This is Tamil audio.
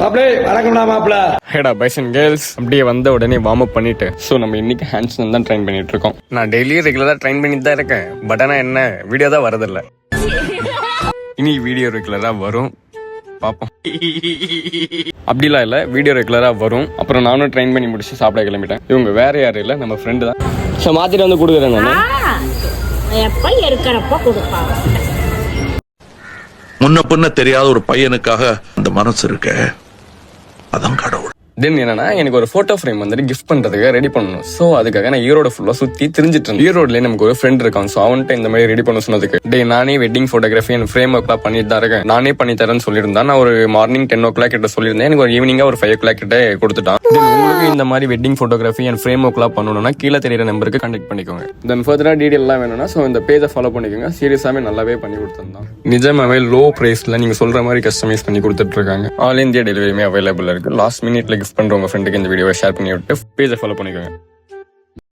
மாப்பிளே வணக்கம்டா மாப்பிள. ஹேடா பாய்ஸ் அண்ட் கேர்ள்ஸ், அப்படியே வந்த உடனே வார்ம் அப் பண்ணிட்டு நம்ம இன்னைக்கு ஹேண்ட்ஸ் தான் ட்ரைன் பண்ணிட்டு இருக்கோம். நான் டெய்லி ரெகுலரா ட்ரைன் பண்ணிட்டு தான் இருக்கேன். பட் ஆனா என்ன வீடியோ தான் வரதில்ல. இனி வீடியோ ரெகுலரா வரும், பாப்போம். அப்படிலாம் இல்ல, வீடியோ ரெகுலரா வரும். அப்புறம் நானும் ட்ரைன் பண்ணி முடிச்சு சாப்பிட கிளம்பிட்டேன். இவங்க வேற யாரும் இல்ல, நம்ம ஃப்ரெண்டு தான். ஸோ மாத்திட்டு வந்து கொடுக்குறேன் நான். எப்ப இருக்கிறப்ப கொடுப்பாங்க. முன்ன பின்ன தெரியாத ஒரு பையனுக்காக அந்த மனசு இருக்க, அதான் கடவுள். தென் என்னன்னா, எனக்கு ஒரு போட்டோ ஃப்ரேம் வந்துட்டு கிஃப்ட் பண்றதுக்கு ரெடி பண்ணணும். சோ அதுக்காக நான் ஈரோட ஃபுல்லா சுத்தி தெரிஞ்சிட்டு இருந்தேன். ஈரோட்லயே நமக்கு ஒரு ஃப்ரெண்ட் இருக்கான். சோ அவன்கிட்ட இந்த மாதிரி ரெடி பண்ண சொன்னதுக்கு, நானே வெட்டிங் போட்டோகிராஃபி அண்ட் ஃப்ரேம் ஒர்க்லாம் பண்ணிட்டு தான் இருக்கேன், நானே பண்ணி தரேன்னு சொல்லியிருந்தான். நான் ஒரு மார்னிங் 10 o'clock கிட்ட சொல்லியிருந்தேன். எனக்கு ஒரு ஈவினிங்கா ஒரு 5 o'clock கிட்ட கொடுத்துட்டான். உங்களுக்கு இந்த மாதிரி வெட்டிங் போட்டோகிராஃபி அண்ட் ஃப்ரேம் ஒர்க்லாம் பண்ணணும்னா கீழே தெரியுற நம்பருக்கு கான்டாக்ட் பண்ணிக்கோங்க. தென் ஃபர்தரா டீடைல் எல்லாம் வேணும்னா ஸோ இந்த பேஜை ஃபாலோ பண்ணிக்கோங்க. சீரியஸாவே நல்லாவே பண்ணி கொடுத்துருந்தான். நிஜமாவே லோ பிரைஸ்ல நீங்க சொல்ற மாதிரி கஸ்டமைஸ் பண்ணி கொடுத்துட்டு இருக்காங்க. ஆல் இந்தியா டெலிவரியுமே அவைலபிள் இருக்கு. லாஸ்ட் மினிட்ல கிஃப்ட் பண்றவங்க ஃப்ரெண்டுக்கு இந்த வீடியோவை ஷேர் பண்ணி விட்டு பேஜை ஃபாலோ பண்ணிக்கோங்க.